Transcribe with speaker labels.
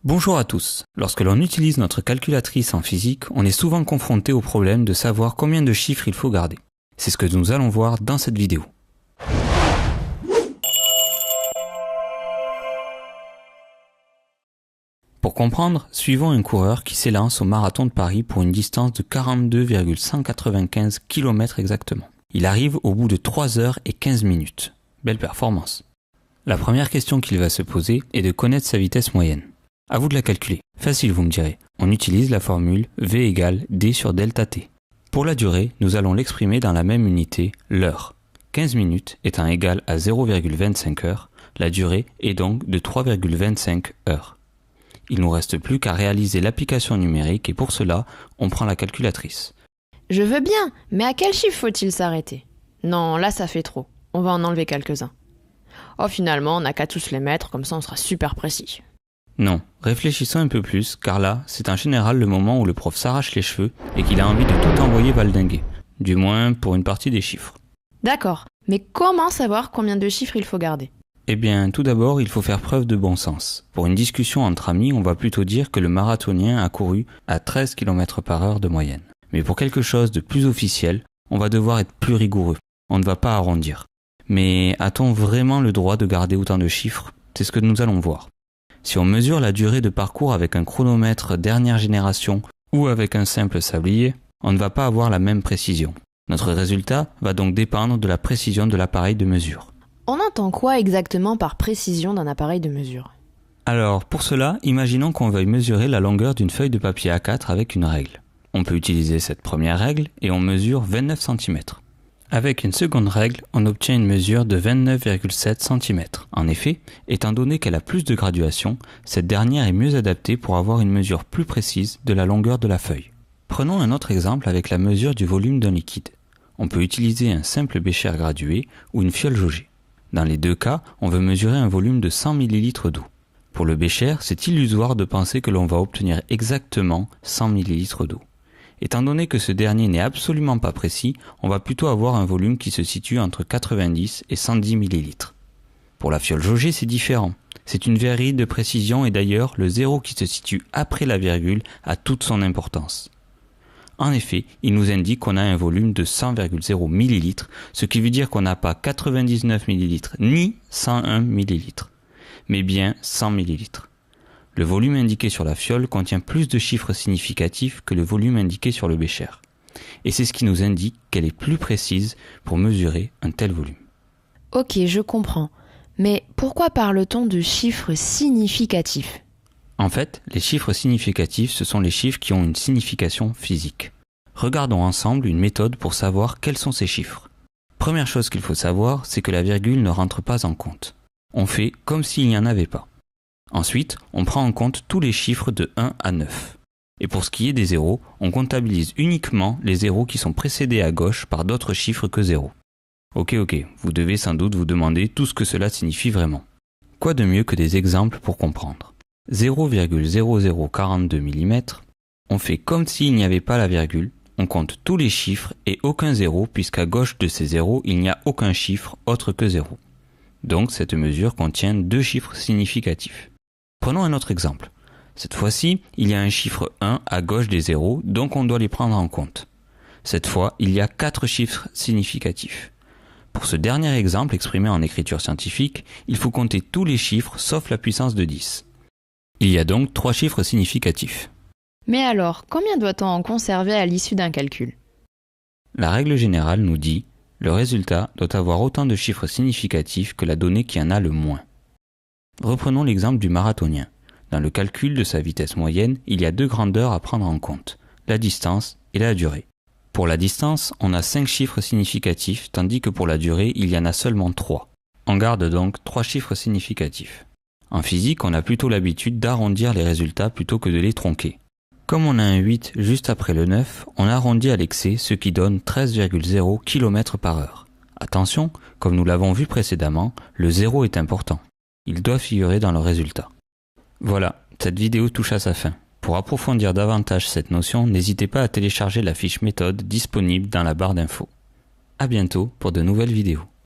Speaker 1: Bonjour à tous. Lorsque l'on utilise notre calculatrice en physique, on est souvent confronté au problème de savoir combien de chiffres il faut garder. C'est ce que nous allons voir dans cette vidéo. Pour comprendre, suivons un coureur qui s'élance au marathon de Paris pour une distance de 42,195 km exactement. Il arrive au bout de 3 heures et 15 minutes. Belle performance. La première question qu'il va se poser est de connaître sa vitesse moyenne. À vous de la calculer. Facile, vous me direz. On utilise la formule V égale D sur delta T. Pour la durée, nous allons l'exprimer dans la même unité, l'heure. 15 minutes étant égale à 0,25 heures, la durée est donc de 3,25 heures. Il ne nous reste plus qu'à réaliser l'application numérique et pour cela, on prend la calculatrice.
Speaker 2: Je veux bien, mais à quel chiffre faut-il s'arrêter? Non, là ça fait trop. On va en enlever quelques-uns. Oh, finalement, on n'a qu'à tous les mettre, comme ça on sera super précis.
Speaker 1: Non, réfléchissons un peu plus, car là, c'est en général le moment où le prof s'arrache les cheveux et qu'il a envie de tout envoyer valdinguer. Du moins, pour une partie des chiffres.
Speaker 2: D'accord, mais comment savoir combien de chiffres il faut garder?
Speaker 1: Eh bien, tout d'abord, il faut faire preuve de bon sens. Pour une discussion entre amis, on va plutôt dire que le marathonien a couru à 13 km/h de moyenne. Mais pour quelque chose de plus officiel, on va devoir être plus rigoureux. On ne va pas arrondir. Mais a-t-on vraiment le droit de garder autant de chiffres? C'est ce que nous allons voir. Si on mesure la durée de parcours avec un chronomètre dernière génération ou avec un simple sablier, on ne va pas avoir la même précision. Notre résultat va donc dépendre de la précision de l'appareil de mesure.
Speaker 2: On entend quoi exactement par précision d'un appareil de mesure?
Speaker 1: Alors, pour cela, imaginons qu'on veuille mesurer la longueur d'une feuille de papier A4 avec une règle. On peut utiliser cette première règle et on mesure 29 cm. Avec une seconde règle, on obtient une mesure de 29,7 cm. En effet, étant donné qu'elle a plus de graduation, cette dernière est mieux adaptée pour avoir une mesure plus précise de la longueur de la feuille. Prenons un autre exemple avec la mesure du volume d'un liquide. On peut utiliser un simple bécher gradué ou une fiole jaugée. Dans les deux cas, on veut mesurer un volume de 100 ml d'eau. Pour le bécher, c'est illusoire de penser que l'on va obtenir exactement 100 ml d'eau. Étant donné que ce dernier n'est absolument pas précis, on va plutôt avoir un volume qui se situe entre 90 et 110 ml. Pour la fiole jaugée, c'est différent. C'est une verrerie de précision et d'ailleurs, le zéro qui se situe après la virgule a toute son importance. En effet, il nous indique qu'on a un volume de 100,0 ml, ce qui veut dire qu'on n'a pas 99 ml ni 101 ml, mais bien 100 ml. Le volume indiqué sur la fiole contient plus de chiffres significatifs que le volume indiqué sur le bécher. Et c'est ce qui nous indique qu'elle est plus précise pour mesurer un tel volume.
Speaker 2: Ok, je comprends. Mais pourquoi parle-t-on de chiffres significatifs?
Speaker 1: En fait, les chiffres significatifs, ce sont les chiffres qui ont une signification physique. Regardons ensemble une méthode pour savoir quels sont ces chiffres. Première chose qu'il faut savoir, c'est que la virgule ne rentre pas en compte. On fait comme s'il n'y en avait pas. Ensuite, on prend en compte tous les chiffres de 1 à 9. Et pour ce qui est des zéros, on comptabilise uniquement les zéros qui sont précédés à gauche par d'autres chiffres que 0. Ok, vous devez sans doute vous demander tout ce que cela signifie vraiment. Quoi de mieux que des exemples pour comprendre? 0,0042 mm, on fait comme s'il n'y avait pas la virgule, on compte tous les chiffres et aucun zéro puisqu'à gauche de ces zéros, il n'y a aucun chiffre autre que 0. Donc cette mesure contient 2 chiffres significatifs. Prenons un autre exemple. Cette fois-ci, il y a un chiffre 1 à gauche des zéros, donc on doit les prendre en compte. Cette fois, il y a 4 chiffres significatifs. Pour ce dernier exemple exprimé en écriture scientifique, il faut compter tous les chiffres sauf la puissance de 10. Il y a donc 3 chiffres significatifs.
Speaker 2: Mais alors, combien doit-on en conserver à l'issue d'un calcul?
Speaker 1: La règle générale nous dit le résultat doit avoir autant de chiffres significatifs que la donnée qui en a le moins. Reprenons l'exemple du marathonien. Dans le calcul de sa vitesse moyenne, il y a 2 grandeurs à prendre en compte, la distance et la durée. Pour la distance, on a 5 chiffres significatifs, tandis que pour la durée, il y en a seulement 3. On garde donc 3 chiffres significatifs. En physique, on a plutôt l'habitude d'arrondir les résultats plutôt que de les tronquer. Comme on a un 8 juste après le 9, on arrondit à l'excès, ce qui donne 13,0 km/h. Attention, comme nous l'avons vu précédemment, le 0 est important. Il doit figurer dans le résultat. Voilà, cette vidéo touche à sa fin. Pour approfondir davantage cette notion, n'hésitez pas à télécharger la fiche méthode disponible dans la barre d'infos. À bientôt pour de nouvelles vidéos.